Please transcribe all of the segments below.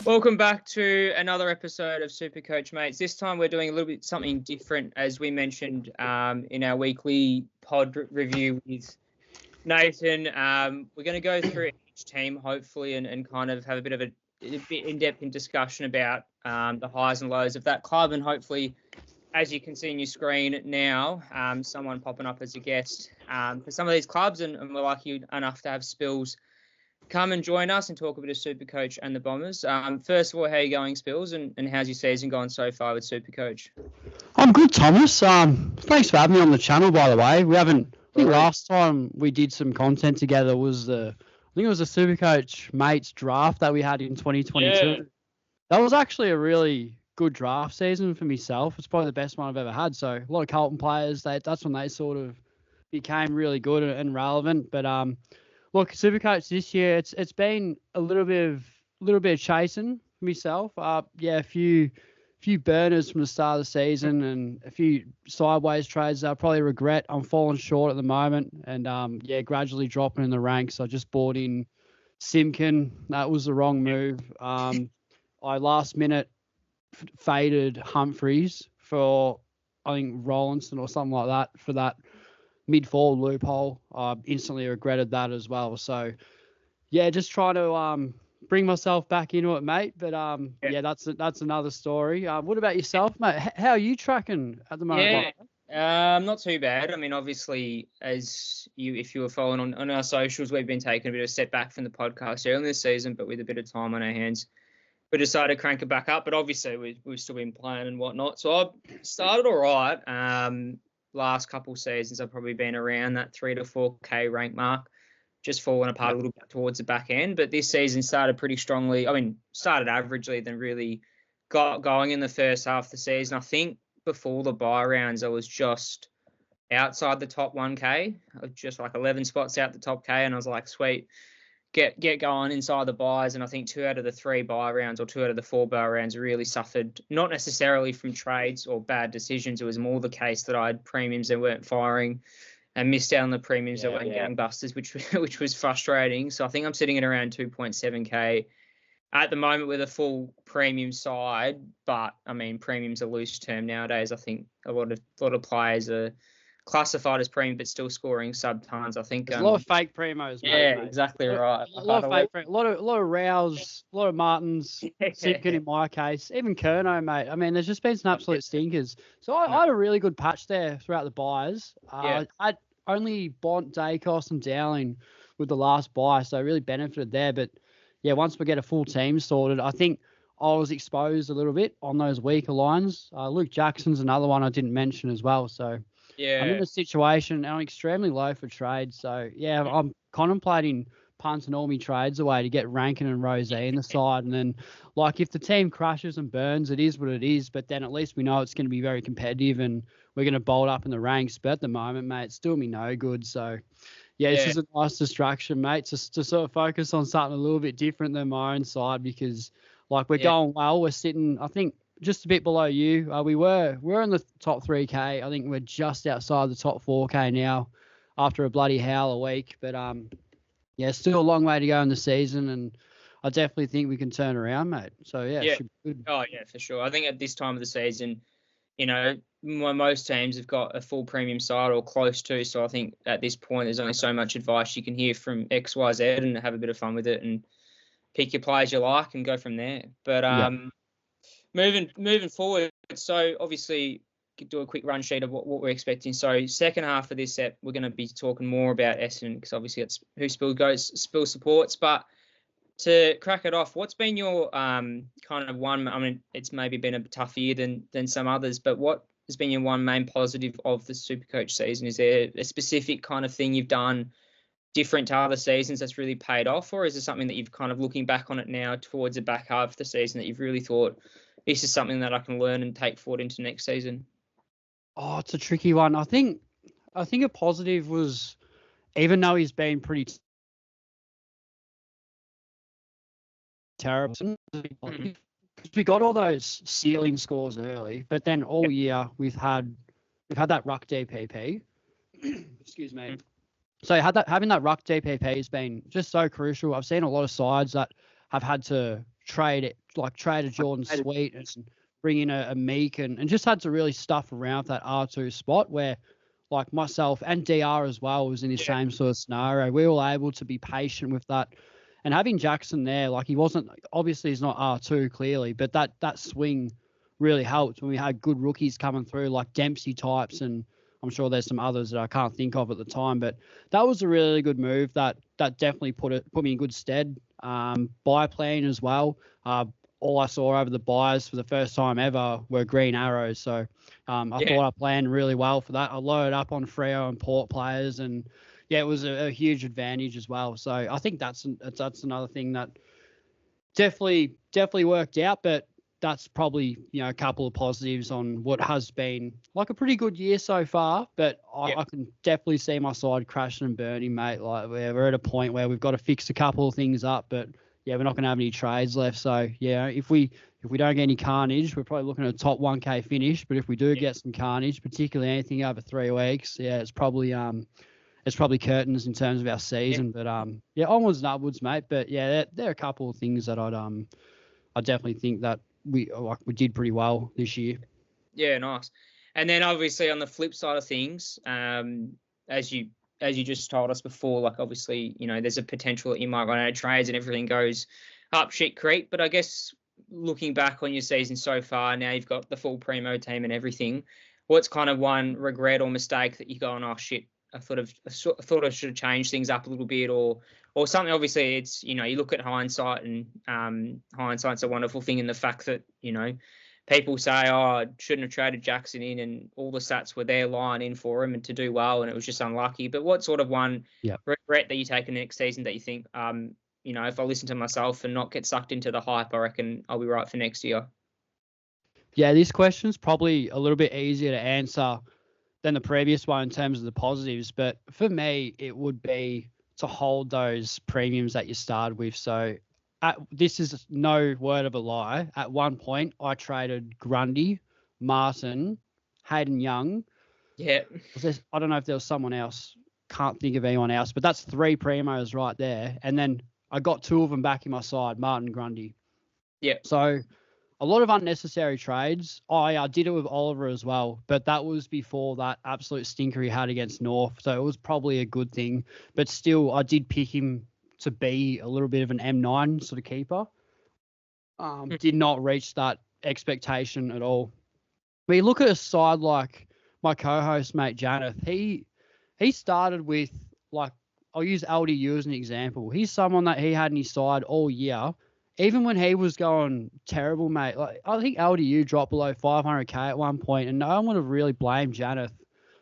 Welcome back to another episode of SuperCoach, mates. This time we're doing a little bit something different, as we mentioned in our weekly pod review with Nathan. We're going to go through each team, hopefully, and kind of have a bit in-depth discussion about the highs and lows of that club, and hopefully, as you can see on your screen now, someone popping up as a guest for some of these clubs, and we're lucky enough to have Spills come and join us and talk a bit of SuperCoach and the Bombers. First of all, how are you going, Spills, and how's your season gone so far with SuperCoach? I'm good, Thomas. Thanks for having me on the channel, by the way. I think last time we did some content together was the SuperCoach mates draft that we had in 2022. Yeah. That was actually a really good draft season for myself. It's probably the best one I've ever had. So a lot of Carlton players, that's when they sort of became really good and relevant. But look, SuperCoach this year, it's been a little bit of chasing for myself. A few burners from the start of the season and a few sideways trades that I probably regret. I'm falling short at the moment and gradually dropping in the ranks. I just bought in Simkin. That was the wrong move. I last minute faded Humphreys for, I think, Rollinson or something like that for that mid-forward loophole. I instantly regretted that as well. So, just trying to bring myself back into it, mate. But, that's another story. What about yourself, mate? How are you tracking at the moment? Not too bad. I mean, obviously, if you were following on our socials, we've been taking a bit of a step back from the podcast early in this season, but with a bit of time on our hands, we decided to crank it back up. But obviously, we've still been playing and whatnot. So I've started all right. Last couple seasons, I've probably been around that 3 to 4K rank mark, just falling apart a little bit towards the back end. But this season started pretty strongly. I mean, started averagely, then really got going in the first half of the season. I think before the bye rounds, I was just outside the top 1K, just like 11 spots out the top K, and I was like, sweet, get going inside the buys. And I think 2 out of the 3 buy rounds or 2 out of the 4 buy rounds really suffered, not necessarily from trades or bad decisions. It was more the case that I had premiums that weren't firing and missed out on the premiums that weren't gangbusters, which was frustrating. So I think I'm sitting at around 2.7K at the moment with a full premium side. But I mean, premium's a loose term nowadays. I think a lot of players are classified as premium but still scoring sub-tons. I think there's a lot of fake primos. Yeah, mate. Exactly right. A lot of fake, a lot of Rouse, a lot of Martins, Simpkin in my case, even Kerno, mate. I mean, there's just been some absolute stinkers. So I had a really good patch there throughout the buys. I only bought Dacos and Dowling with the last buy, so I really benefited there. But yeah, once we get a full team sorted, I think I was exposed a little bit on those weaker lines. Luke Jackson's another one I didn't mention as well. So yeah, I'm in a situation, and I'm extremely low for trades. So, I'm contemplating punting all my trades away to get Rankin and Rosé in the side. And then, like, if the team crashes and burns, it is what it is. But then at least we know it's going to be very competitive and we're going to bolt up in the ranks. But at the moment, mate, it's doing me no good. So, this is a nice distraction, mate, to sort of focus on something a little bit different than my own side because, like, we're going well. We're sitting, I think, just a bit below you. We're in the top 3K. I think we're just outside the top 4K now after a bloody howl a week. But, still a long way to go in the season, and I definitely think we can turn around, mate. So, it should be good. Oh, yeah, for sure. I think at this time of the season, most teams have got a full premium side or close to. So I think at this point there's only so much advice you can hear from X, Y, Z and have a bit of fun with it and pick your players you like and go from there. But moving forward, so obviously do a quick run sheet of what we're expecting. So second half of this set, we're going to be talking more about Essendon because obviously it's who Spill supports. But to crack it off, what's been your kind of one? I mean, it's maybe been a tougher year than some others, but what has been your one main positive of the SuperCoach season? Is there a specific kind of thing you've done different to other seasons that's really paid off, or is it something that you've kind of looking back on it now towards the back half of the season that you've really thought this is something that I can learn and take forward into next season? Oh, it's a tricky one. I think a positive was, even though he's been pretty terrible, we got all those ceiling scores early, but then all year we've had that ruck DPP. Excuse me. So having that ruck DPP has been just so crucial. I've seen a lot of sides that have had to traded Jordan Sweet and bring in a Meek and just had to really stuff around that R2 spot where like myself and DR as well was in the same sort of scenario. We were able to be patient with that. And having Jackson there, like obviously he's not R2 clearly, but that swing really helped when we had good rookies coming through like Dempsey types, and I'm sure there's some others that I can't think of at the time, but that was a really good move that definitely put me in good stead. Buy plan as well. All I saw over the buys for the first time ever were green arrows. So I thought I planned really well for that. I loaded up on Freo and Port players, and it was a huge advantage as well. So I think that's another thing that definitely worked out, but that's probably, a couple of positives on what has been like a pretty good year so far, but I can definitely see my side crashing and burning, mate. Like we're at a point where we've got to fix a couple of things up, but we're not going to have any trades left. So if we don't get any carnage, we're probably looking at a top 1K finish. But if we do get some carnage, particularly anything over 3 weeks, it's probably curtains in terms of our season. But onwards and upwards, mate. But there are a couple of things that I definitely think that we did pretty well this year. Yeah, nice. And then obviously on the flip side of things, as you just told us before, like obviously, there's a potential that you might run out of trades and everything goes up shit creek. But I guess looking back on your season so far, now you've got the full Primo team and everything. What's kind of one regret or mistake that you're going, oh shit, I thought I should have changed things up a little bit or something? Obviously, it's, you look at hindsight, and hindsight's a wonderful thing in the fact that, people say, oh, I shouldn't have traded Jackson in, and all the stats were there lying in for him and to do well, and it was just unlucky. But what sort of one regret that you take in the next season that you think, if I listen to myself and not get sucked into the hype, I reckon I'll be right for next year? Yeah, this question's probably a little bit easier to answer than the previous one in terms of the positives. But for me, it would be to hold those premiums that you started with. So this is no word of a lie. At one point, I traded Grundy, Martin, Hayden Young. Yeah. I don't know if there was someone else. Can't think of anyone else. But that's 3 primos right there. And then I got 2 of them back in my side, Martin, Grundy. Yeah. So a lot of unnecessary trades. I did it with Oliver as well, but that was before that absolute stinker he had against North. So it was probably a good thing. But still, I did pick him to be a little bit of an M9 sort of keeper. Did not reach that expectation at all. When you look at a side like my co-host, mate, Janeth, he started with, like, I'll use LDU as an example. He's someone that he had in his side all year. Even when he was going terrible, mate, like I think LDU dropped below 500k at one point, and no one would have really blamed Janeth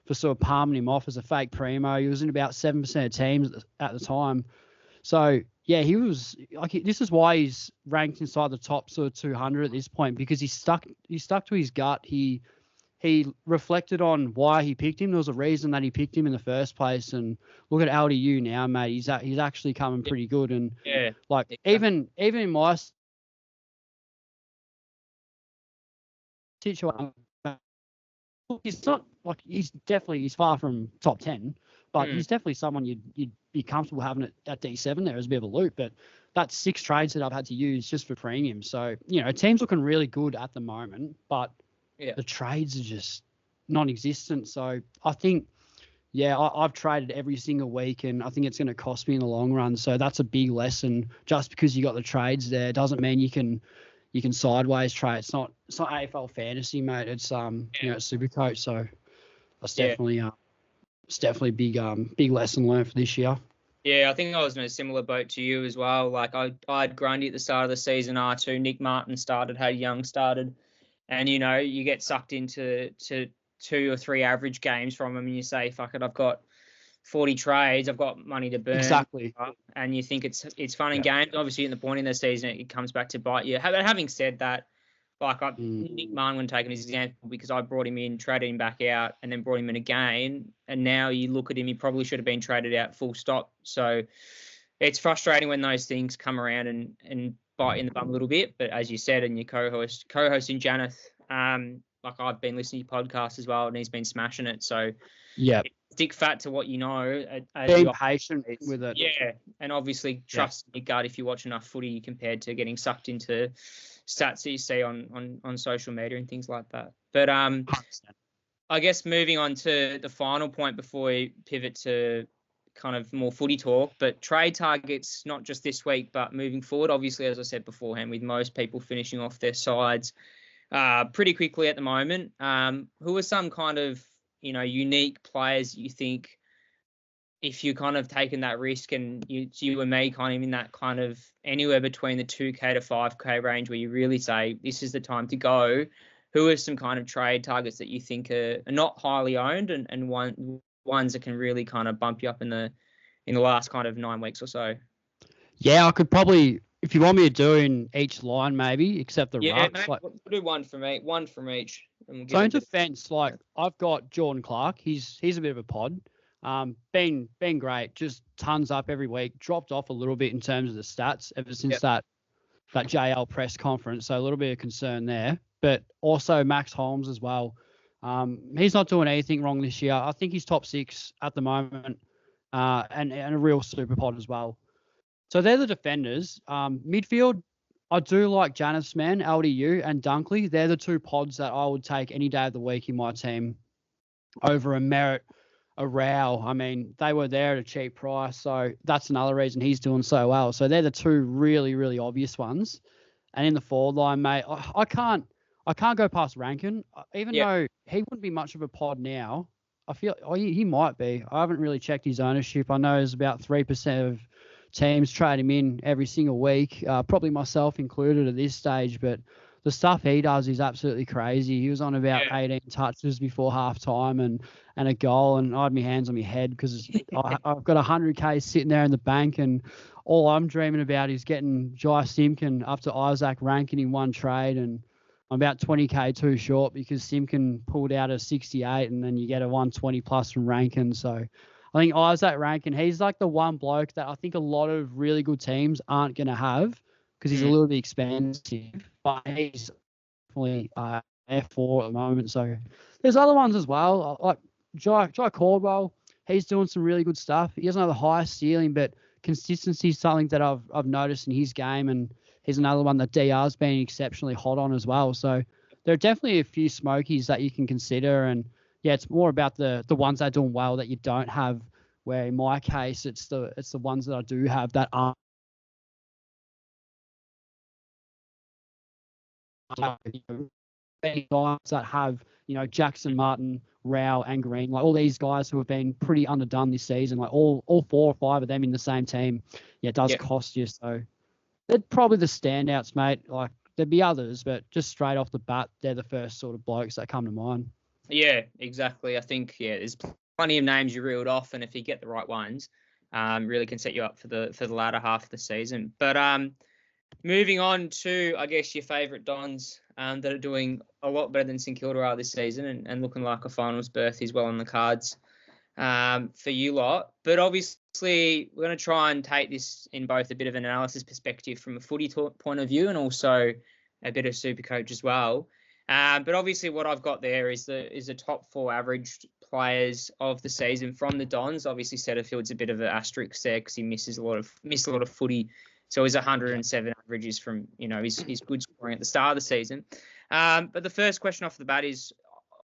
for sort of palming him off as a fake primo. He was in about 7% of teams at the time. So, he was like, this is why he's ranked inside the top sort of 200 at this point, because he stuck to his gut. He reflected on why he picked him. There was a reason that he picked him in the first place. And look at LDU now, mate. He's actually coming pretty good. And even in my situation, he's not like he's far from top 10, but he's definitely someone you'd be comfortable having it at D7 there as a bit of a loop. But that's 6 trades that I've had to use just for premium. So, team's looking really good at the moment, but the trades are just non-existent. So I think, I've traded every single week, and I think it's going to cost me in the long run. So that's a big lesson. Just because you got the trades there doesn't mean you can sideways trade. It's not AFL fantasy, mate. It's it's SuperCoach. So that's definitely a big lesson learned for this year. Yeah, I think I was in a similar boat to you as well. Like I had Grundy at the start of the season, R2, Nick Martin started, had Young started. And, you get sucked into 2 or 3 average games from them, and you say, fuck it, I've got 40 trades, I've got money to burn. Exactly. And you think it's fun and games. Obviously, in the point in the season, it comes back to bite you. Having said that, like Nick Martin would take his example, because I brought him in, traded him back out, and then brought him in again. And now you look at him, he probably should have been traded out full stop. So it's frustrating when those things come around and bite in the bum a little bit. But as you said, and your co-host in Janeth, like I've been listening to podcasts as well, and he's been smashing it. So stick fat to what you know. Being patient with it. Yeah, and obviously trust your gut if you watch enough footy compared to getting sucked into stats that you see on social media and things like that. But 100%. I guess moving on to the final point before we pivot to kind of more footy talk, but trade targets, not just this week, but moving forward, obviously, as I said beforehand, with most people finishing off their sides pretty quickly at the moment. Who are some kind of, unique players you think, if you kind of taken that risk and you and me kind of in that kind of anywhere between the 2K to 5K range where you really say this is the time to go, who are some kind of trade targets that you think are not highly owned and ones that can really kind of bump you up in the last kind of 9 weeks or so? Yeah, I could probably, if you want me to do in each line maybe, except the rucks. Mate, we'll do one from each. So in defence, I've got Jordan Clark. He's a bit of a pod. Been great, just tons up every week. Dropped off a little bit in terms of the stats ever since that JL press conference, so a little bit of concern there. But also Max Holmes as well. He's not doing anything wrong this year. I think he's top 6 at the moment, and a real super pod as well. So they're the defenders. Midfield, I do like Janice, man, LDU and Dunkley. They're the 2 pods that I would take any day of the week in my team over a Merritt, a Rao. I mean, they were there at a cheap price, so that's another reason he's doing so well. So they're the 2 really, really obvious ones. And in the forward line, mate, I can't go past Rankin, even though he wouldn't be much of a pod now. I feel he might be. I haven't really checked his ownership. I know there's about 3% of teams trade him in every single week, probably myself included at this stage, but the stuff he does is absolutely crazy. He was on about 18 touches before half time and a goal, and I had my hands on my head because I've got 100K sitting there in the bank, and all I'm dreaming about is getting Jai Simpkin up to Isaac Rankin in one trade, and I'm about 20K too short because Simpkin pulled out a 68 and then you get a 120 plus from Rankin. So I think Isaac Rankin, he's like the one bloke that I think a lot of really good teams aren't going to have because he's a little bit expensive, but he's definitely F4 at the moment. So there's other ones as well, like Jai Caldwell. He's doing some really good stuff. He doesn't have the highest ceiling, but consistency is something that I've noticed in his game, and he's another one that DR's been exceptionally hot on as well. So there are definitely a few smokies that you can consider, and it's more about the ones that are doing well that you don't have, where in my case it's the ones that I do have that aren't guys that have, Jackson, Martin, Rao and Green, like all these guys who have been pretty underdone this season, like all 4 or 5 of them in the same team, it does cost you. So they're probably the standouts, mate. Like there'd be others, but just straight off the bat, they're the first sort of blokes that come to mind. Yeah, exactly. I think there's plenty of names you reeled off, and if you get the right ones, really can set you up for the latter half of the season. But moving on to, I guess, your favourite Dons that are doing a lot better than St Kilda are this season, and looking like a finals berth is well on the cards for you lot. But obviously, we're going to try and take this in both a bit of an analysis perspective from a footy point of view and also a bit of SuperCoach as well. But obviously, what I've got there is the top 4 average players of the season from the Dons. Obviously, Setterfield's a bit of an asterisk there because he missed a lot of footy. So his 107 averages from his good scoring at the start of the season. But the first question off the bat is,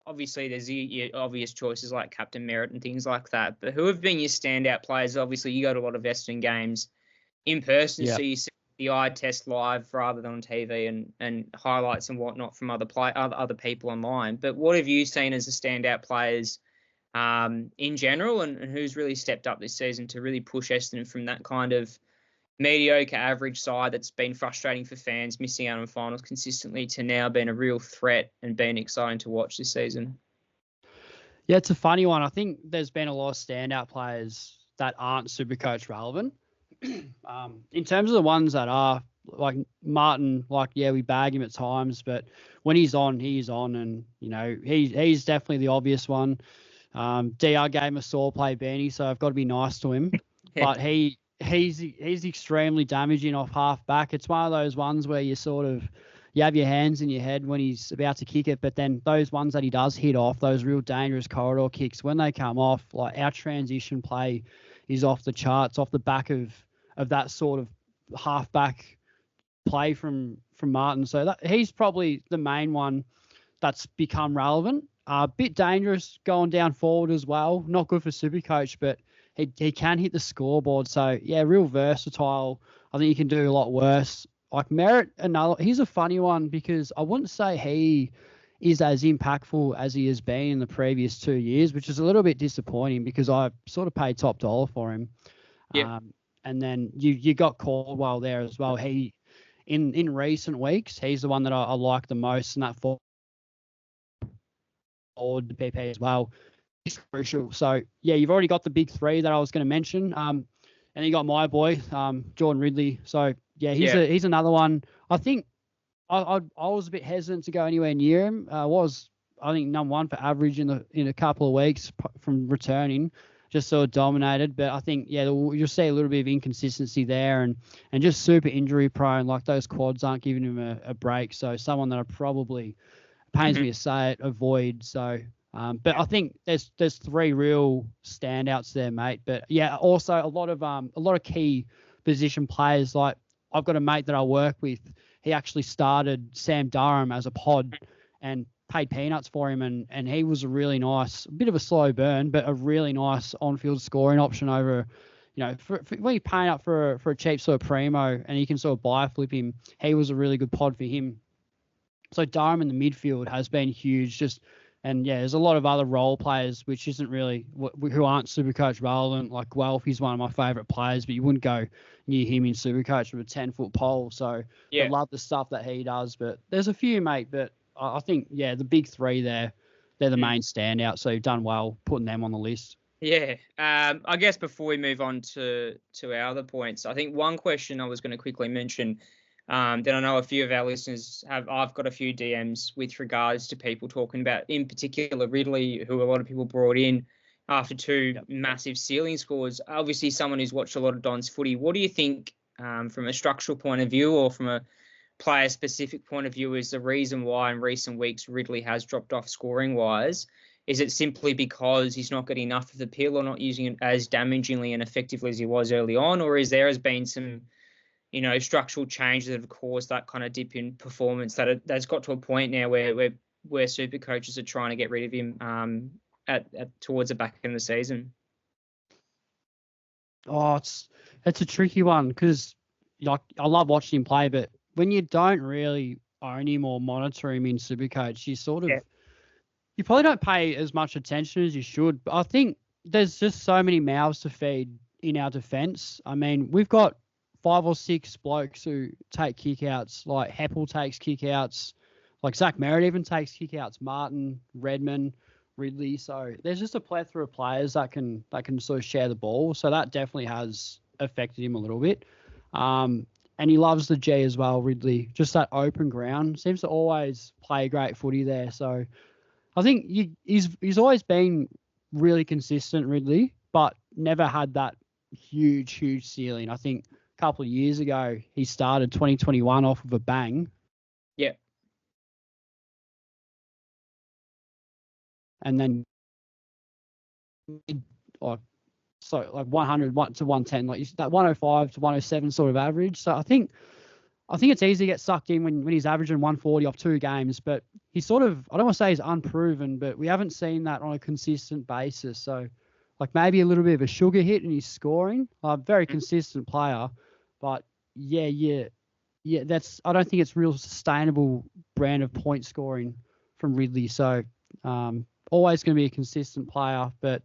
obviously there's your obvious choices like Captain Merritt and things like that. But who have been your standout players? Obviously, you go to a lot of Western games in person, so you see the eye test live rather than on TV and highlights and whatnot from other people online. But what have you seen as the standout players in general, and who's really stepped up this season to really push Essendon from that kind of mediocre average side that's been frustrating for fans, missing out on finals consistently, to now being a real threat and being exciting to watch this season? Yeah, it's a funny one. I think there's been a lot of standout players that aren't SuperCoach relevant. In terms of the ones that are, like Martin, we bag him at times, but when he's on, and he's definitely the obvious one. DR gave him a sore play, Beanie, so I've got to be nice to him. But he's extremely damaging off half back. It's one of those ones where you sort of you have your hands in your head when he's about to kick it, but then those ones that he does hit off, those real dangerous corridor kicks, when they come off, like our transition play is off the charts, off the back of that sort of halfback play from Martin. So he's probably the main one that's become relevant. A bit dangerous going down forward as well. Not good for SuperCoach, but he can hit the scoreboard. So, yeah, real versatile. I think he can do a lot worse. Like Merritt, he's a funny one because I wouldn't say he is as impactful as he has been in the previous 2 years, which is a little bit disappointing because I sort of paid top dollar for him. Yeah. And then you got Caldwell there as well. He in recent weeks, he's the one that I like the most, and that forward the PP as well is crucial. So yeah, you've already got the big three that I was going to mention. And then you got my boy, Jordan Ridley. So yeah, he's another one. I think I was a bit hesitant to go anywhere near him. I think number one for average in a couple of weeks from returning, just sort of dominated. But I think you'll see a little bit of inconsistency there, and just super injury prone. Like those quads aren't giving him a break. So someone that I probably, pains me to say it, avoid. So, but I think there's three real standouts there, mate. But yeah, also a lot of key position players. Like I've got a mate that I work with. He actually started Sam Durham as a pod and paid peanuts for him, and he was a really nice, bit of a slow burn, but a really nice on-field scoring option over, for when you're paying up for a cheap sort of primo and you can sort of buy flip him, he was a really good pod for him. So Durham in the midfield has been huge. And there's a lot of other role players which isn't really who aren't SuperCoach relevant. Like Guelph, he's one of my favourite players, but you wouldn't go near him in SuperCoach with a 10-foot pole. So I love the stuff that he does. But there's a few, mate. But I think the big three there, they're the main standout. So you've done well putting them on the list. Yeah. I guess before we move on to our other points, I think one question I was going to quickly mention. Then I know a few of our listeners I've got a few DMs with regards to people talking about, in particular, Ridley, who a lot of people brought in after two massive ceiling scores. Obviously, someone who's watched a lot of Don's footy. What do you think, from a structural point of view or from a player-specific point of view, is the reason why in recent weeks Ridley has dropped off scoring-wise? Is it simply because he's not getting enough of the pill or not using it as damagingly and effectively as he was early on, or has been some structural changes that have caused that kind of dip in performance that's got to a point now where super coaches are trying to get rid of him towards the back end of the season? Oh, it's a tricky one because I love watching him play, but when you don't really own him or monitor him in SuperCoach, you sort of you probably don't pay as much attention as you should. But I think there's just so many mouths to feed in our defence. I mean, we've got 5 or 6 blokes who take kickouts, like Heppel takes kickouts, like Zach Merritt even takes kickouts, Martin, Redmond, Ridley. So there's just a plethora of players that can sort of share the ball. So that definitely has affected him a little bit. And he loves the G as well, Ridley. Just that open ground. Seems to always play great footy there. So I think he's always been really consistent, Ridley, but never had that huge ceiling. I think couple of years ago, he started 2021 off of a bang. Yeah. And then, like 100 to 110, like that 105 to 107 sort of average. So I think it's easy to get sucked in when he's averaging 140 off 2 games, but he's sort of, I don't want to say he's unproven, but we haven't seen that on a consistent basis. So like maybe a little bit of a sugar hit in his scoring. Very consistent player. But that's, I don't think it's real sustainable brand of point scoring from Ridley. So always going to be a consistent player, but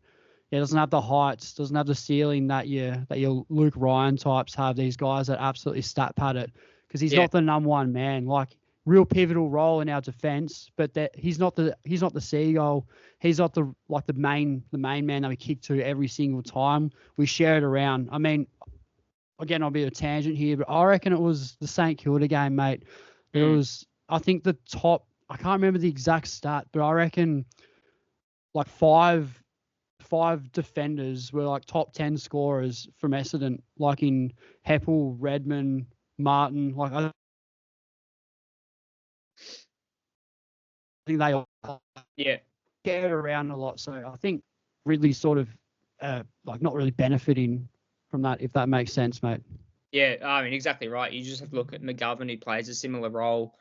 doesn't have the heights, doesn't have the ceiling that your Luke Ryan types have. These guys that absolutely stat pad it, because he's not the number one man. Like real pivotal role in our defense, but that he's not the seagull. He's not the main man that we kick to every single time. We share it around. I mean, again, I'll be a tangent here, but I reckon it was the St Kilda game, mate. There was, I think the top, I can't remember the exact stat, but I reckon like five defenders were like top 10 scorers from Essendon, like in Heppel, Redmond, Martin. Like think they all Yeah. get around a lot. So I think Ridley's sort of like not really benefiting from that, if that makes sense, mate. Yeah, I mean, exactly right. You just have to look at McGovern, who plays a similar role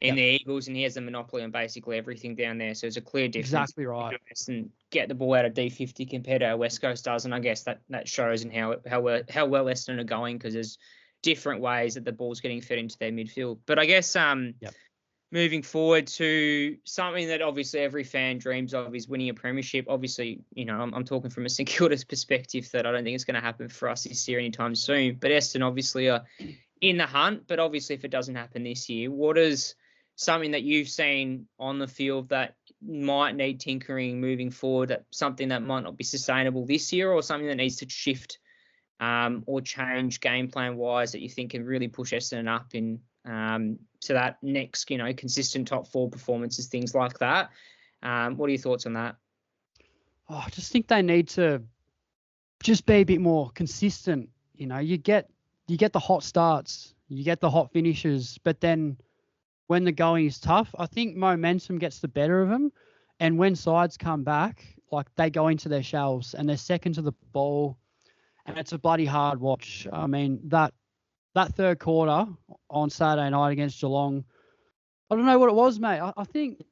in the Eagles, and he has a monopoly on basically everything down there. So there's a clear difference. Exactly right. And get the ball out of D50 compared to how West Coast does, and I guess that shows in how well Essendon are going, because there's different ways that the ball's getting fed into their midfield. But I guess moving forward to something that obviously every fan dreams of is winning a premiership. Obviously, I'm talking from a St Kilda's perspective that I don't think it's going to happen for us this year anytime soon. But Essendon obviously are in the hunt. But obviously, if it doesn't happen this year, what is something that you've seen on the field that might need tinkering moving forward, that something that might not be sustainable this year, or something that needs to shift or change game plan wise that you think can really push Essendon up in to that next, consistent top 4 performances, things like that? What are your thoughts on that? Oh, I just think they need to just be a bit more consistent. You get the hot starts, you get the hot finishes, but then when the going is tough, I think momentum gets the better of them. And when sides come back, like, they go into their shells and they're second to the ball, and it's a bloody hard watch. I mean, that third quarter on Saturday night against Geelong, I don't know what it was, mate. I think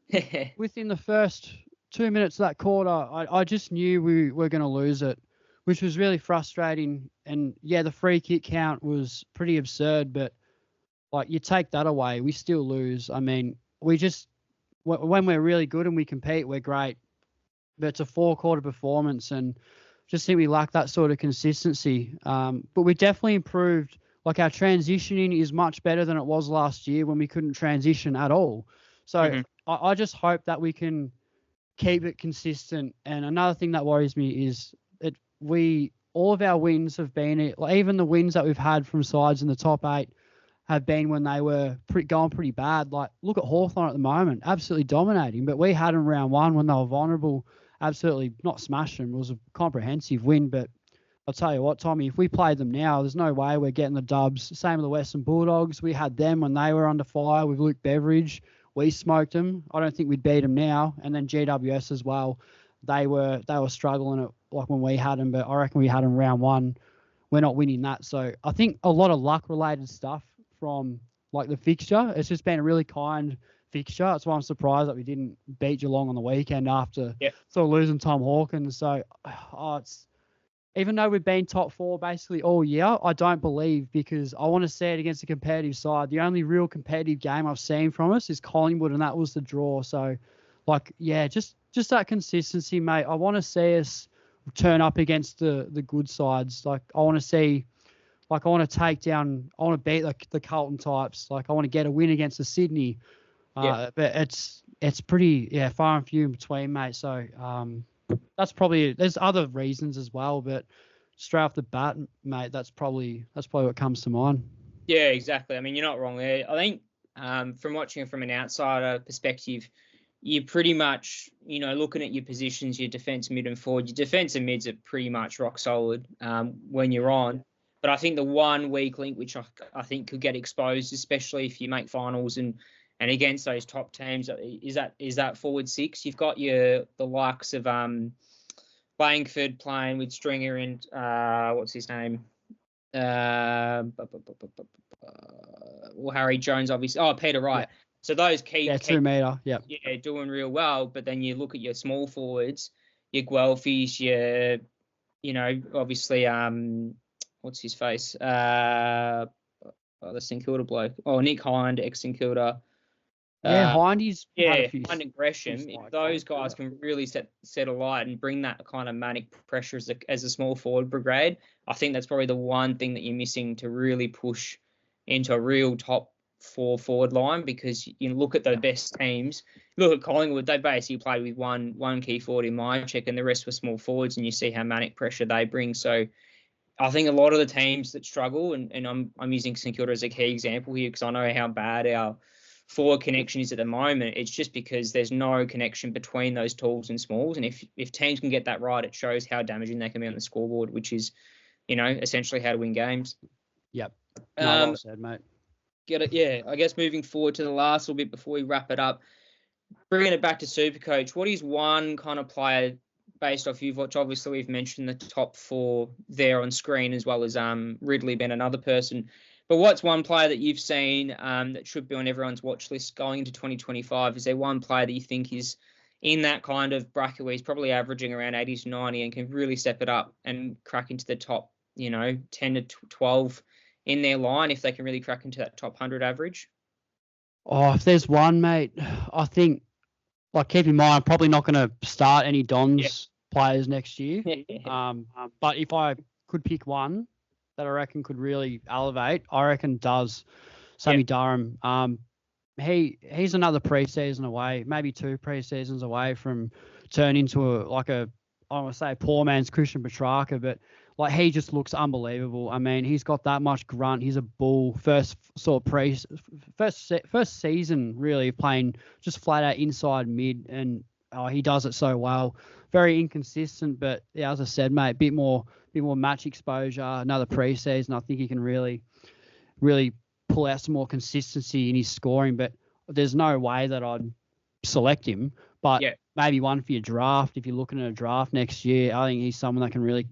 within the first 2 minutes of that quarter, I just knew we were going to lose it, which was really frustrating. And yeah, the free kick count was pretty absurd, but like, you take that away, we still lose. I mean, when we're really good and we compete, we're great. But it's a 4-quarter performance, and just think we lack that sort of consistency. But we definitely improved. Like, our transitioning is much better than it was last year when we couldn't transition at all. So I just hope that we can keep it consistent. And another thing that worries me is that all of our wins have been, like, even the wins that we've had from sides in the top 8 have been when they were going pretty bad. Like, look at Hawthorn at the moment, absolutely dominating. But we had them round 1 when they were vulnerable, absolutely not smashed them. It was a comprehensive win. But I'll tell you what, Tommy, if we played them now, there's no way we're getting the dubs. Same with the Western Bulldogs. We had them when they were under fire with Luke Beveridge. We smoked them. I don't think we'd beat them now. And then GWS as well. They were struggling like when we had them, but I reckon we had them round 1. We're not winning that. So I think a lot of luck-related stuff from, like, the fixture. It's just been a really kind fixture. That's why I'm surprised that we didn't beat Geelong on the weekend after sort of losing Tom Hawkins. So it's, even though we've been top 4 basically all year, I don't believe, because I want to see it against a competitive side. The only real competitive game I've seen from us is Collingwood, and that was the draw. So, like, yeah, just that consistency, mate. I want to see us turn up against the good sides. Like, I want to see, like, I want to take down, I want to beat the Carlton types. Like, I want to get a win against the Sydney. But it's pretty, far and few in between, mate. So that's probably, there's other reasons as well, but straight off the bat, mate, that's probably what comes to mind. Yeah, exactly. I mean, you're not wrong there. I think from watching it from an outsider perspective, you're pretty much, looking at your positions, your defence, mid and forward. Your defence and mids are pretty much rock solid when you're on. But I think the one weak link, which I think could get exposed, especially if you make finals and against those top teams, is that forward 6. You've got the likes of Langford playing with Stringer and what's his name? Harry Jones, obviously. Oh, Peter Wright. Yeah. So those key 2 metre, yeah, doing real well. But then you look at your small forwards, your Guelphys, obviously what's his face? The St Kilda bloke. Oh, Nick Hind, ex-St Kilda. Hindy's Hind and Gresham. If those guys can really set a light and bring that kind of manic pressure as a small forward brigade, I think that's probably the one thing that you're missing to really push into a real top 4 forward line. Because you look at the best teams, look at Collingwood, they basically played with one key forward in my check, and the rest were small forwards, and you see how manic pressure they bring. So I think a lot of the teams that struggle, and I'm using St Kilda as a key example here because I know how bad our forward connection is at the moment. It's just because there's no connection between those talls and smalls, and if teams can get that right, it shows how damaging they can be on the scoreboard, which is, essentially how to win games. Yep. Well said, mate. Get it? Yeah. I guess moving forward to the last little bit before we wrap it up, bringing it back to SuperCoach, what is one kind of player based off you've watched? Obviously, we've mentioned the top 4 there on screen, as well as Ridley being another person. But what's one player that you've seen that should be on everyone's watch list going into 2025? Is there one player that you think is in that kind of bracket where he's probably averaging around 80 to 90 and can really step it up and crack into the top, 10 to 12 in their line if they can really crack into that top 100 average? Oh, if there's one, mate, I think, keep in mind, I'm probably not going to start any Dons players next year. But if I could pick one that I reckon could really elevate, I reckon does Sammy Durham. He's another preseason away, maybe 2 preseasons away from turning into I want to say poor man's Christian Petrarca, but he just looks unbelievable. I mean, he's got that much grunt. He's a bull. First season really playing just flat out inside mid, and he does it so well. Very inconsistent, but yeah, as I said, mate, a bit more match exposure. Another preseason, I think he can really pull out some more consistency in his scoring. But there's no way that I'd select him. But maybe one for your draft. If you're looking at a draft next year, I think he's someone that can really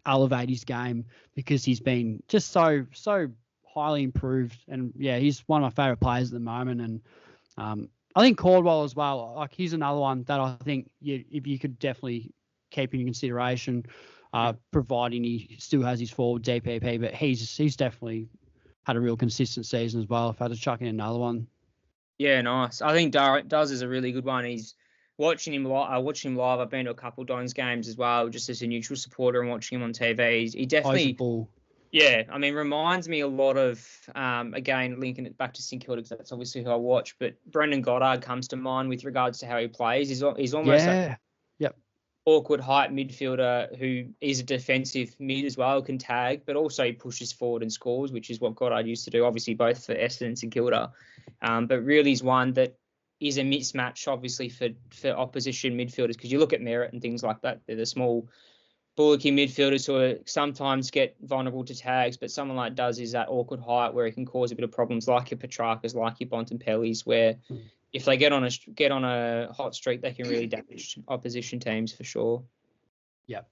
elevate his game because he's been just so highly improved. And yeah, he's one of my favourite players at the moment. And I think Caldwell as well. He's another one that I think if you could definitely keep in consideration, providing he still has his forward DPP. But he's definitely had a real consistent season as well. If I had to chuck in another one. Yeah, nice. I think Does is a really good one. He's watching him live. I've been to a couple of Dons games as well, just as a neutral supporter and watching him on TV. He definitely, reminds me a lot of, again, linking it back to St Kilda because that's obviously who I watch, but Brendan Goddard comes to mind with regards to how he plays. He's almost awkward height midfielder who is a defensive mid as well, can tag, but also he pushes forward and scores, which is what Goddard used to do, obviously both for Essendon and St Kilda. But really is one that is a mismatch, obviously, for opposition midfielders, because you look at Merritt and things like that. They're the small, bullocky midfielders who sometimes get vulnerable to tags, but someone like Does is that awkward height where he can cause a bit of problems, like your Petrarcas, like your Bontempellis, where if they get on a hot streak, they can really damage opposition teams for sure. Yep.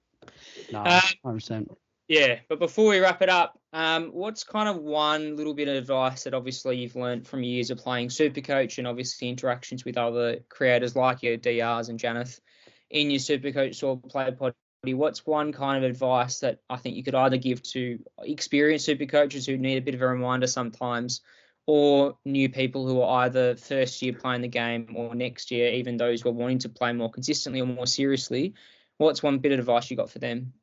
No, 100%. Yeah, but before we wrap it up, what's kind of one little bit of advice that obviously you've learned from years of playing SuperCoach and obviously interactions with other creators like your DRs and Janeth in your SuperCoach or Play Pod? What's one kind of advice that I think you could either give to experienced SuperCoaches who need a bit of a reminder sometimes, or new people who are either first year playing the game or next year, even those who are wanting to play more consistently or more seriously? What's one bit of advice you got for them?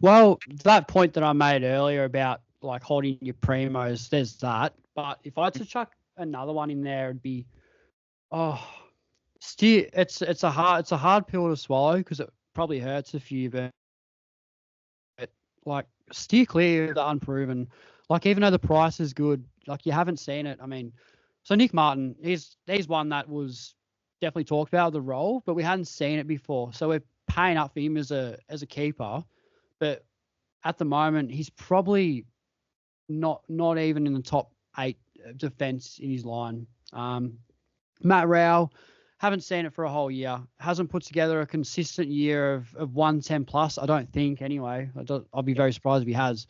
Well, that point that I made earlier about holding your primos, there's that. But if I had to chuck another one in there, it'd be, steer. It's a hard pill to swallow because it probably hurts a few, but steer clear of the unproven. Even though the price is good, you haven't seen it. I mean, so Nick Martin, he's one that was definitely talked about the role, but we hadn't seen it before. So we're paying up for him as a keeper. But at the moment, he's probably not even in the top 8 defence in his line. Matt Rowell, haven't seen it for a whole year. Hasn't put together a consistent year of 110 plus, I don't think, anyway. I'll be very surprised if he has.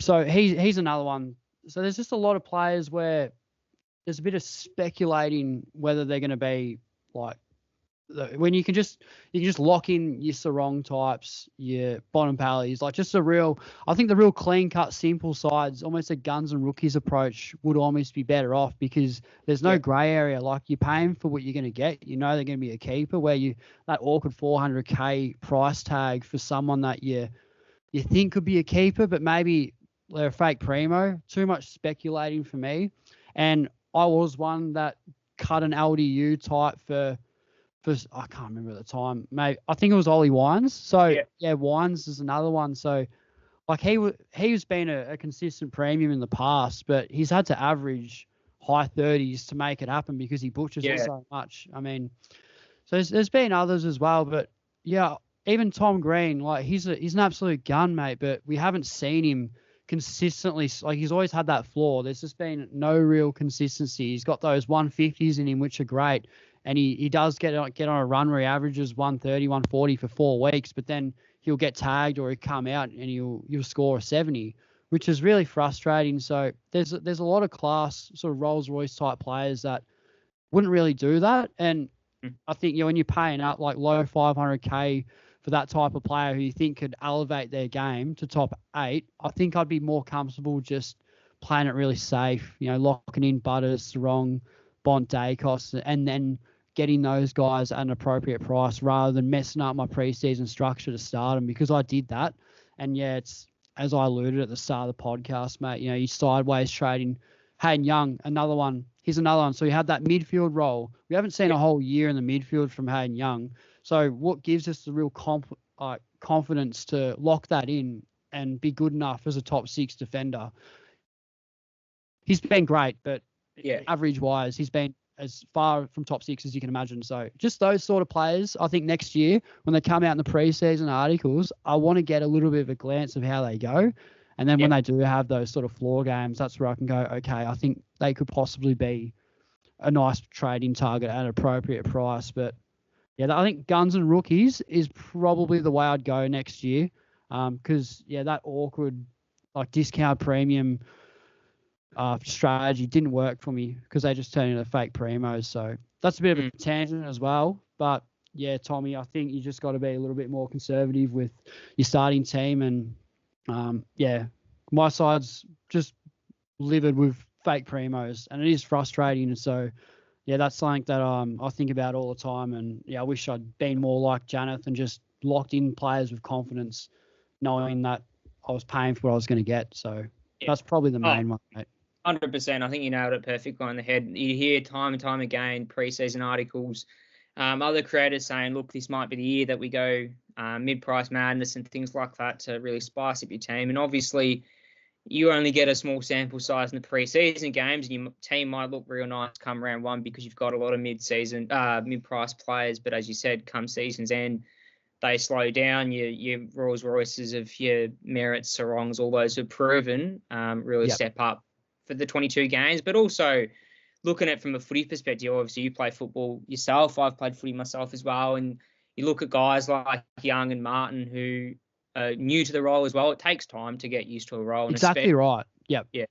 So he's another one. So there's just a lot of players where there's a bit of speculating whether they're going to be when you can just lock in your Sarong types, your Bontempellis, I think the real clean cut, simple sides, almost a guns and rookies approach would almost be better off because there's no grey area. You're paying for what you're going to get. You know they're going to be a keeper. Where that awkward 400k price tag for someone that you think could be a keeper, but maybe they're a fake primo. Too much speculating for me. And I was one that cut an LDU type for I can't remember at the time. Maybe I think it was Ollie Wines. So yeah, Wines is another one. So he's been a consistent premium in the past, but he's had to average high 30s to make it happen because he butchers it so much. I mean, so there's been others as well, but yeah, even Tom Green, he's an absolute gun, mate. But we haven't seen him consistently, like he's always had that flaw. There's just been no real consistency. He's got those 150s in him, which are great. And he does get on a run where he averages 130, 140 for 4 weeks, but then he'll get tagged or he'll come out and you'll score a 70, which is really frustrating. So there's a lot of class sort of Rolls Royce type players that wouldn't really do that. And I think, when you're paying up like low 500K for that type of player who you think could elevate their game to top 8, I think I'd be more comfortable just playing it really safe, locking in Butters, Sarong, Bont, Dacos, and then getting those guys at an appropriate price rather than messing up my preseason structure to start them, because I did that. And it's, as I alluded at the start of the podcast, mate, you sideways trading Hayden Young, another one. Here's another one. So you had that midfield role. We haven't seen a whole year in the midfield from Hayden Young. So what gives us the real confidence to lock that in and be good enough as a top 6 defender? He's been great, but average-wise, he's been as far from top 6 as you can imagine. So just those sort of players, I think next year when they come out in the preseason articles, I want to get a little bit of a glance of how they go. And then when they do have those sort of floor games, that's where I can go, okay, I think they could possibly be a nice trading target at an appropriate price. But yeah, I think guns and rookies is probably the way I'd go next year. Because that awkward discount premium strategy didn't work for me because they just turned into fake primos. So that's a bit of a tangent as well. But yeah, Tommy, I think you just got to be a little bit more conservative with your starting team. And my side's just livid with fake primos, and it is frustrating. And so that's something that I think about all the time. And I wish I'd been more like Janeth and just locked in players with confidence, knowing that I was paying for what I was going to get. So that's probably the main one, mate. 100%. I think you nailed it perfectly on the head. You hear time and time again, preseason articles, other creators saying, look, this might be the year that we go mid-price madness and things like that to really spice up your team. And obviously, you only get a small sample size in the preseason games, and your team might look real nice come round 1 because you've got a lot of mid-price players. But as you said, come season's end, they slow down. Your Rolls Royces of your Merritts, Sarongs, all those who are proven really step up for the 22 games. But also looking at it from a footy perspective, obviously you play football yourself. I've played footy myself as well. And you look at guys like Young and Martin who are new to the role as well. It takes time to get used to a role. And exactly right. Yep. Yeah.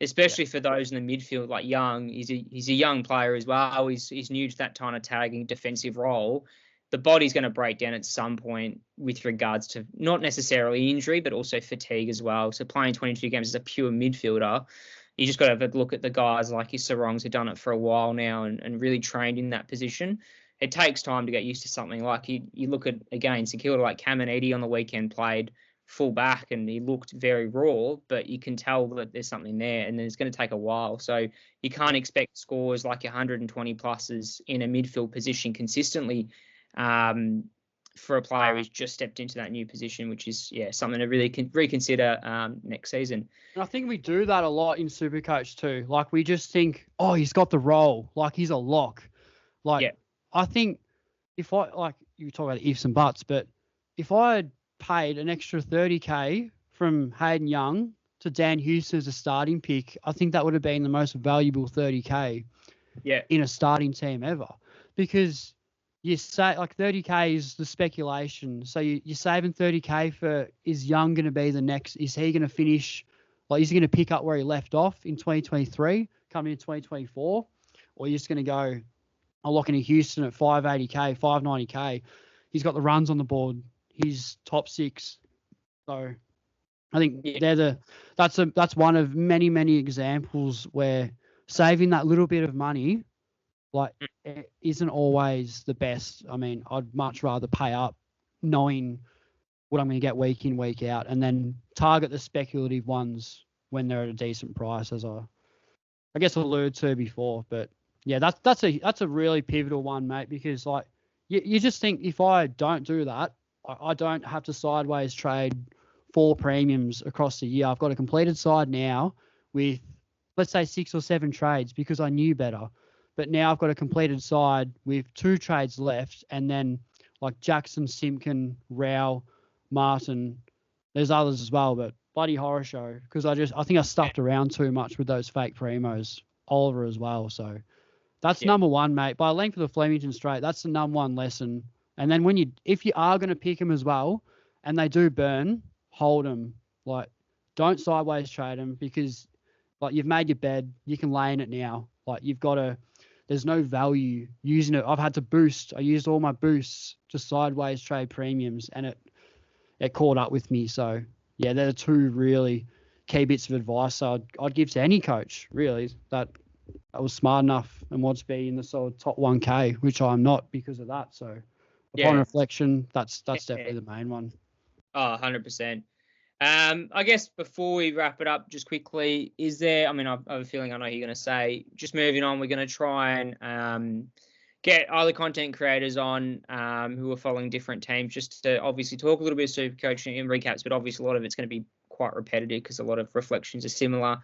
Especially for those in the midfield, like Young, he's a young player as well. He's new to that kind of tagging defensive role. The body's going to break down at some point with regards to not necessarily injury, but also fatigue as well. So playing 22 games as a pure midfielder, you just got to have a look at the guys like your Sarongs who've done it for a while now and really trained in that position. It takes time to get used to something. Like you look at, again, St Kilda, like Caminiti on the weekend played full back and he looked very raw, but you can tell that there's something there and it's going to take a while. So you can't expect scores like 120 pluses in a midfield position consistently for a player who's just stepped into that new position, which is something to really reconsider next season. And I think we do that a lot in SuperCoach too. Like we just think, oh, he's got the role, like he's a lock. I think if you talk about ifs and buts, but if I had paid an extra 30K from Hayden Young to Dan Houston as a starting pick, I think that would have been the most valuable 30K in a starting team ever, because you say like 30K is the speculation. So you're saving 30K for, is Young going to be the next, is he going to finish, is he going to pick up where he left off in 2023, coming in 2024? Or you're just going to go, I'll lock into Houston at 580K, 590K. He's got the runs on the board. He's top 6. So I think that's one of many, many examples where saving that little bit of money it isn't always the best. I mean, I'd much rather pay up knowing what I'm going to get week in, week out, and then target the speculative ones when they're at a decent price, as I guess alluded to before. But yeah, that's a really pivotal one, mate, because you just think if I don't do that, I don't have to sideways trade 4 premiums across the year. I've got a completed side now with, let's say, 6 or 7 trades because I knew better. But now I've got a completed side with 2 trades left, and then like Jackson, Simpkin, Rao, Martin. There's others as well, but bloody horror show because I think I stuffed around too much with those fake primos. Oliver as well. So that's number one, mate. By length of the Flemington Straight, that's the number one lesson. And then if you are going to pick them as well, and they do burn, hold them. Like, don't sideways trade them because, like, you've made your bed, you can lay in it now. Like, there's no value using it. I've had to boost. I used all my boosts to sideways trade premiums, and it caught up with me. So yeah, they're the two really key bits of advice I'd give to any coach, really, that was smart enough and wants to be in the sort of top 1K, which I'm not because of that. So upon reflection, that's definitely the main one. Oh, 100%. I guess before we wrap it up, just quickly, is there, I have a feeling I know you're going to say, just moving on, we're going to try and get other content creators on who are following different teams, just to obviously talk a little bit of SuperCoach and recaps, but obviously a lot of it's going to be quite repetitive because a lot of reflections are similar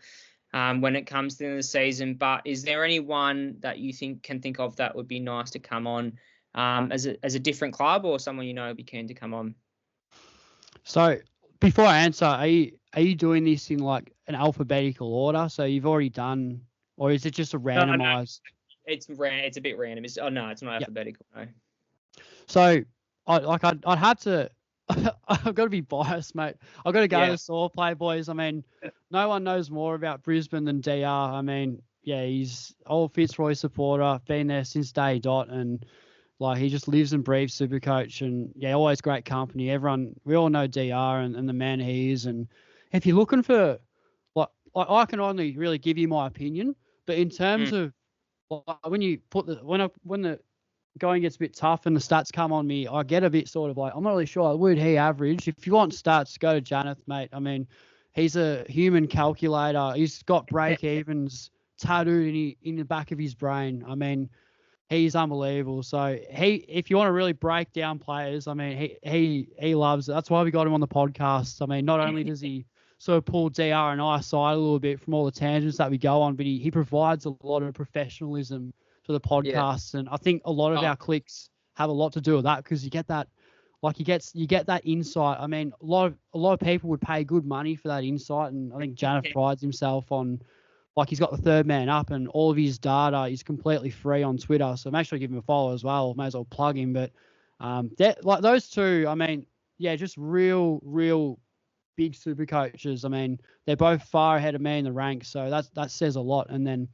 when it comes to the end of the season. But is there anyone that you can think of that would be nice to come on as a different club, or someone would be keen to come on? So before I answer, are you doing this in like an alphabetical order? So you've already done, or is it just a randomized? No, it's a bit random. It's not alphabetical. No. So I'd have to. I've got to be biased, mate. I've got to go to the Saw Play boys. No one knows more about Brisbane than DR. He's old Fitzroy supporter, been there since day dot, and like he just lives and breathes SuperCoach, and always great company. We all know DR and the man he is. And if you're looking for, like I can only really give you my opinion, but in terms of when you put when the going gets a bit tough and the stats come on me, I get a bit sort of like, I'm not really sure. Would he average? If you want stats, go to Janeth, mate. He's a human calculator. He's got break evens tattooed in the back of his brain. He's unbelievable. So if you want to really break down players, he loves it. That's why we got him on the podcast. Not only does he sort of pull DR and I aside a little bit from all the tangents that we go on, but he provides a lot of professionalism for the podcast. And I think a lot of our clicks have a lot to do with that, because you get that, like you get that insight. A lot of people would pay good money for that insight, and I think Janeth prides himself on, like, he's got the third man up and all of his data is completely free on Twitter. So make sure you give him a follow as well. May as well plug him. But like those two, just real big super coaches. They're both far ahead of me in the ranks. So that says a lot. And then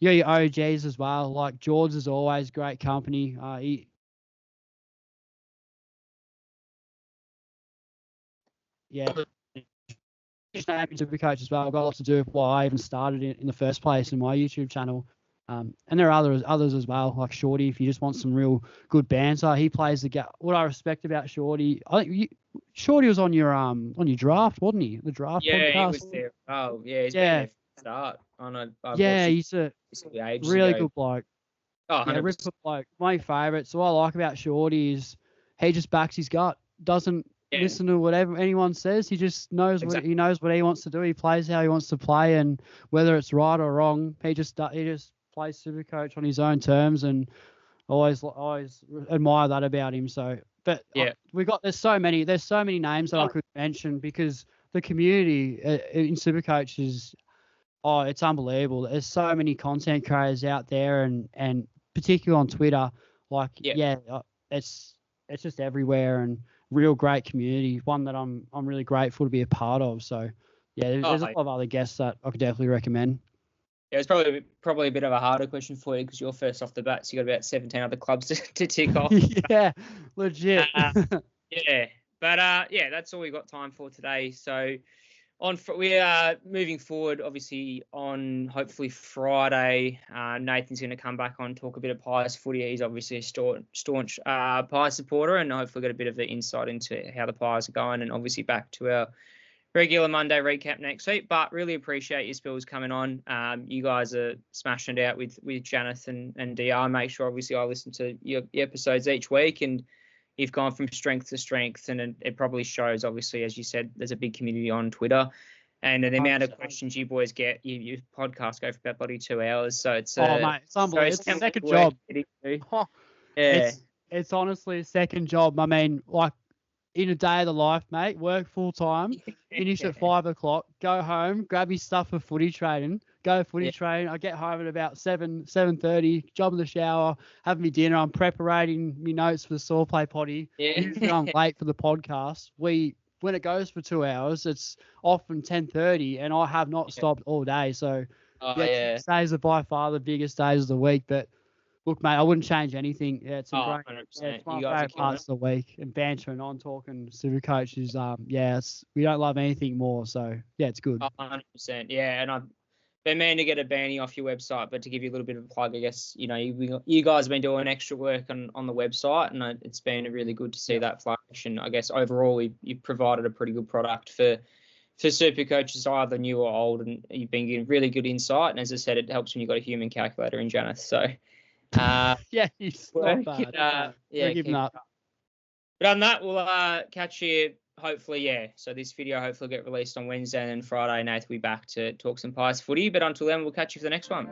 your OGs as well. Like George is always great company. Just naming SuperCoach as well. I've got a lot to do with why I even started it in the first place in my YouTube channel. And there are others as well, like Shorty. If you just want some real good banter, he plays the game. What I respect about Shorty, I think Shorty was on your draft, wasn't he? The draft podcast. Yeah, he was there. Oh, yeah, he's been there from the start. He's a really good bloke. Oh, 100%. Ripper bloke. My favourite. So what I like about Shorty is he just backs his gut. Doesn't listen to whatever anyone says. He just knows what he wants to do. He plays how he wants to play, and whether it's right or wrong, he just plays SuperCoach on his own terms, and always admire that about him. So, but there's so many names that I could mention, because the community in SuperCoach is, it's unbelievable. There's so many content creators out there, and particularly on Twitter, it's just everywhere, and real great community, one that I'm really grateful to be a part of. So there's a lot of other guests that I could definitely recommend. Yeah, it's probably a bit of a harder question for you, because you're first off the bat, so you got about 17 other clubs to tick off. Yeah, legit. But that's all we got time for today. So we are moving forward, obviously, on hopefully Friday. Nathan's going to come back on, talk a bit of Pies footy. He's obviously a staunch Pies supporter, and hopefully get a bit of the insight into how the Pies are going, and obviously back to our regular Monday recap next week. But really appreciate your Spills coming on. You guys are smashing it out with Janeth and DR. Make sure, obviously, I listen to your episodes each week, and you've gone from strength to strength, and it probably shows, obviously, as you said, there's a big community on Twitter, and the amount of questions you boys get, your podcast go for about bloody 2 hours. So it's mate, it's unbelievable. It's a second job. It's honestly a second job. Like, in a day of the life, mate. Work full time, finish at 5 o'clock, go home, grab his stuff for footy training, go footy train. I get home at about 7:30, jump in the shower, have me dinner. I'm preparing me notes for the Saw Play potty. Yeah. Usually I'm late for the podcast. When it goes for 2 hours, it's often 10:30, and I have not stopped all day. So Tuesdays are by far the biggest days of the week. But look, mate, I wouldn't change anything. Yeah, it's a great. 100%. It's my You guys favourite parts of the week. And bantering on, talking SuperCoach is we don't love anything more. So yeah, it's good. 100%. Yeah, and I've been meaning to get a banning off your website, but to give you a little bit of a plug, I guess, you guys have been doing extra work on the website, and it's been really good to see that flourish. And I guess overall, you've provided a pretty good product for SuperCoaches, either new or old, and you've been getting really good insight. And as I said, it helps when you've got a human calculator in Janeth. So, yeah, he's not bad. Keep up. But on that, we'll catch you. Hopefully, so this video hopefully will get released on Wednesday, and then Friday, Nath will be back to talk some Pies footy. But until then, we'll catch you for the next one.